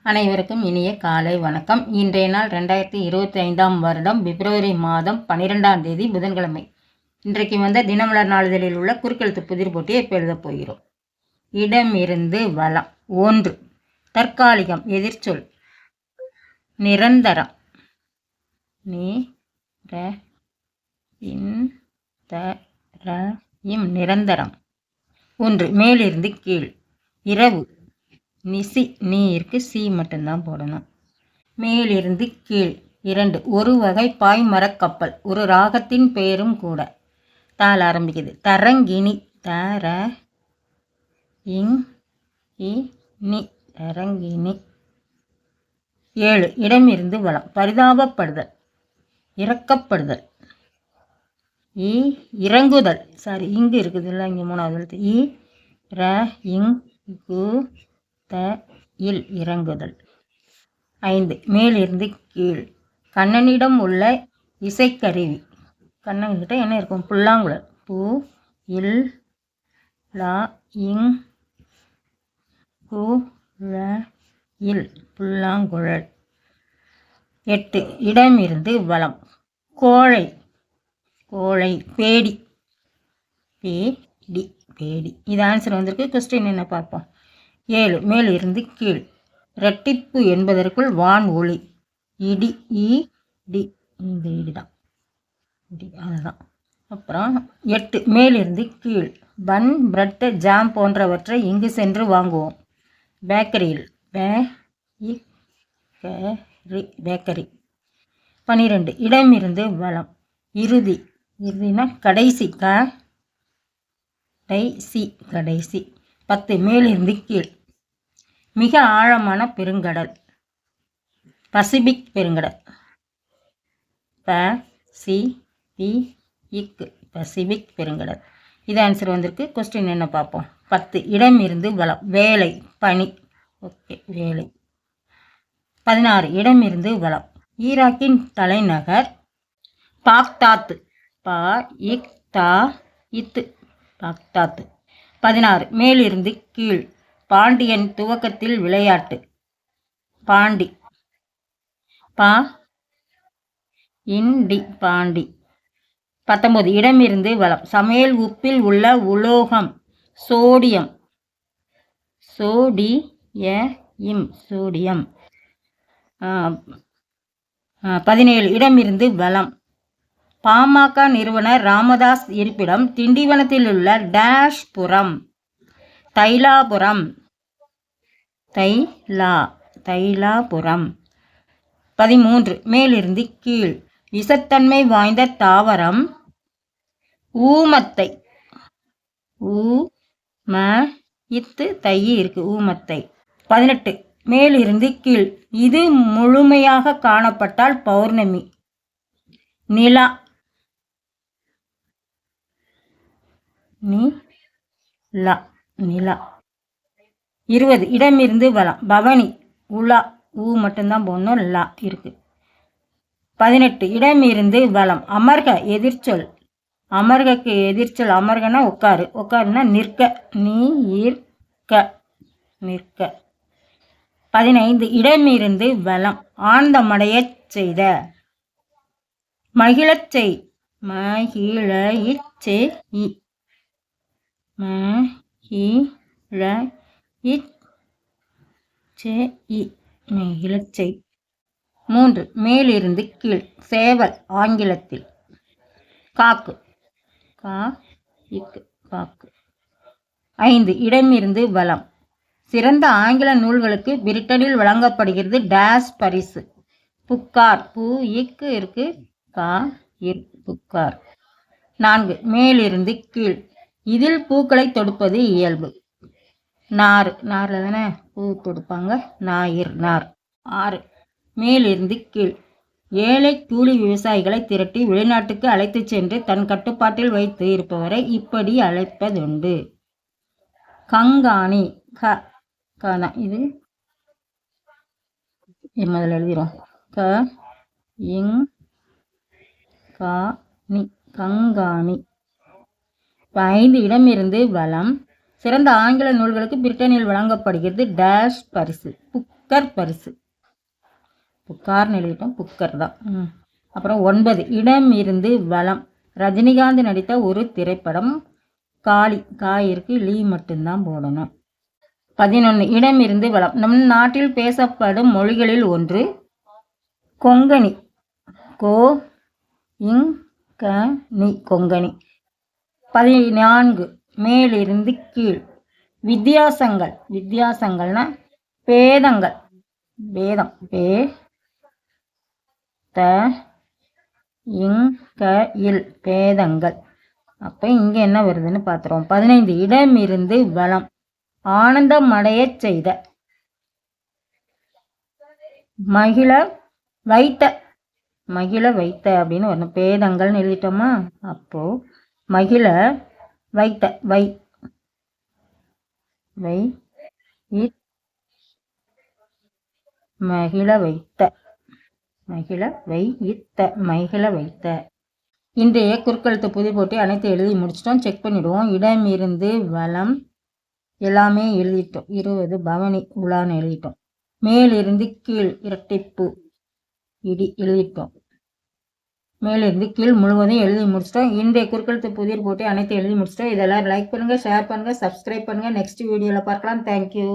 அனைவருக்கும் இனிய காலை வணக்கம். இன்றைய நாள் 2025ஆம் வருடம் பிப்ரவரி மாதம் 12ஆம் தேதி புதன்கிழமை. இன்றைக்கு வந்த தினமலர் நாளிதழில் உள்ள குறுக்கெழுத்து புதிர் போட்டியை இப்போ எழுதப் போகிறோம். இடமிருந்து வளம். 1. தற்காலிகம் எதிர்ச்சொல் நிரந்தரம். நிரந்தரம். 1. மேலிருந்து கீழ். இரவு. நிசி. நீ இருக்கு, சி மட்டும்தான் போடணும். மேலிருந்து கீழ். 2. ஒரு வகை பாய்மரக் கப்பல், ஒரு ராகத்தின் பெயரும் கூட. தால் ஆரம்பிக்குது. தரங்கிணி. தர இங் இ நி தரங்கிணி. 7. இடமிருந்து வளம். பரிதாபப்படுதல், இறக்கப்படுதல். இறங்குதல். சாரி, இங்கு இருக்குது இல்லை, இங்கே 3வது எழுத்து. இங்கு இல் இறங்குதல். 5. மேலிருந்து கீழ். கண்ணனிடம் உள்ள இசைக்கருவி. கண்ணன்கிட்ட என்ன இருக்கும்? புல்லாங்குழல். பூ இல் லா இங் கு ழ இல் புல்லாங்குழல். 8. இடமிருந்து வலம். கோழை. கோழை. பேடி. பேடி பேடி. இது ஆன்சர் வந்திருக்கு. கொஸ்டின் என்ன பார்ப்போம். 7. மேலிருந்து கீழ். இரட்டிப்பு என்பதற்குள் வான் ஒளி. இடி. டி. இந்த இடிதான், இடி, அதுதான். அப்புறம் 8. மேலிருந்து கீழ். பன், பிரெட், ஜாம் போன்றவற்றை இங்கு சென்று வாங்குவோம். பேக்கரியில். பேக்கரி. 12. இடமிருந்து வலம். இறுதி. இறுதினா கடைசி. கடைசி. 10. மேலிருந்து கீழ். மிக ஆழமான பெருங்கடல். பசிபிக் பெருங்கடல். பசிபிக் பெருங்கடல். இது ஆன்சர் வந்திருக்கு. கொஸ்டின் என்ன பார்ப்போம். 10. இடமிருந்து வலம். வேலை, பணி. ஓகே, வேலை. 16. இடமிருந்து வலம். ஈராக்கின் தலைநகர் பாக்தாத். பாக்தாத். 16. மேலிருந்து கீழ். பாண்டியன் துவக்கத்தில் விளையாட்டு. பாண்டி. பாண்டி. 19. இடமிருந்து வலம். சமையல் உப்பில் உள்ள உலோகம் சோடியம். சோடியம். 17. இடமிருந்து வலம். பாமக நிறுவனர் ராமதாஸ் இருப்பிடம் திண்டிவனத்தில் உள்ள டேஷ் புரம். தைலாபுரம். தைலாபுரம். 13. மேலிருந்து கீழ். விஷத்தன்மை வாய்ந்த தாவரம் ஊமத்தை. தை இருக்கு, ஊமத்தை. 18. மேலிருந்து கீழ். இது முழுமையாக காணப்பட்டால் பௌர்ணமி. நிலா. 20. இடமிருந்து வலம். பவனி. உலா. ஊ மட்டும்தான் போடணும், லா இருக்கு. 18. இடமிருந்து வலம். அமர்க எதிர்ச்சொல். அமர்கக்கு எதிர்ச்சொல். அமர்கனா உட்காரு. உட்காருனா நிற்க. நிற்க. 15. இடமிருந்து வலம். ஆனந்தமடையச் செய்த. மகிழச் செய். மகிழச்சை. 3. மேலிருந்து கீழ். சேவல் ஆங்கிலத்தில். காக்கு. காக்கு. 5. இடமிருந்து வலம். சிறந்த ஆங்கில நூல்களுக்கு பிரிட்டனில் வழங்கப்படுகிறது டேஷ் பரிசு. புக்கார். இருக்கு, புக்கார். 4. மேலிருந்து கீழ். இதில் பூக்களை தொடுப்பது இயல்பு. நார். நாரில் தானே பூ தொடுப்பாங்க. நார். 6. மேலிருந்து கீழ். ஏழை கூலி விவசாயிகளை திரட்டி வெளிநாட்டுக்கு அழைத்து சென்று தன் கட்டுப்பாட்டில் வைத்து இருப்பவரை இப்படி அழைப்பதுண்டு. கங்காணி. இது முதல்ல எழுதிரும். கங்காணி. 5. இடமிருந்து வலம். சிறந்த ஆங்கில நூல்களுக்கு பிரிட்டனில் வழங்கப்படுகிறது டேஷ் பரிசு. புக்கர் பரிசு. புக்கார்னு எழுதிட்டோம், புக்கர் தான். அப்புறம் 9 இடம் இருந்து வளம். ரஜினிகாந்த் நடித்த ஒரு திரைப்படம். காளி, காயிற்கு லீ மட்டும்தான் போடணும். 11 இடம் இருந்து வளம். நம் நாட்டில் பேசப்படும் மொழிகளில் ஒன்று கொங்கணி. கோ இங் க நி, கொங்கணி. 14 மேலிருந்து கீழ். வித்தியாசங்கள். வித்தியாசங்கள்னா பேதங்கள். பேதம். பே த இங் க இல், பேதங்கள். அப்போ இங்கே என்ன வருதுன்னு பார்த்துருவோம். 15 இடம் இருந்து வளம். ஆனந்தம் அடையச் செய்த. மகிழ வைத்த. மகிழ வைத்த அப்படின்னு வரணும். பேதங்கள்னு எழுதிட்டோமா? அப்போ மகிழ வைத்த. வை வை மகிழ வைத்த. மகிழ வைத்த. மகிழ வைத்த. இன்றைய குறுக்கெழுத்து புதிர் போட்டு அனைத்து எழுதி முடிச்சிட்டோம். செக் பண்ணிவிடுவோம். இடம் இருந்து வளம் எல்லாமே எழுதிட்டோம். 20 பவனி உலான்னு எழுதிட்டோம். மேலிருந்து கீழ் இரட்டிப்பு இடி எழுதிட்டோம். மேலிருந்து கீழ் முழுவதும் எழுதி முடிச்சிட்டோம். இன்றைய குறுக்கெழுத்து புதிர் போட்டு அனைத்து எழுதி முடிச்சிட்டோம். இதெல்லாம் லைக் பண்ணுங்கள், ஷேர் பண்ணுங்கள், சப்ஸ்கிரைப் பண்ணுங்கள். நெக்ஸ்ட் வீடியோவில் பார்க்கலாம். தேங்க்யூ.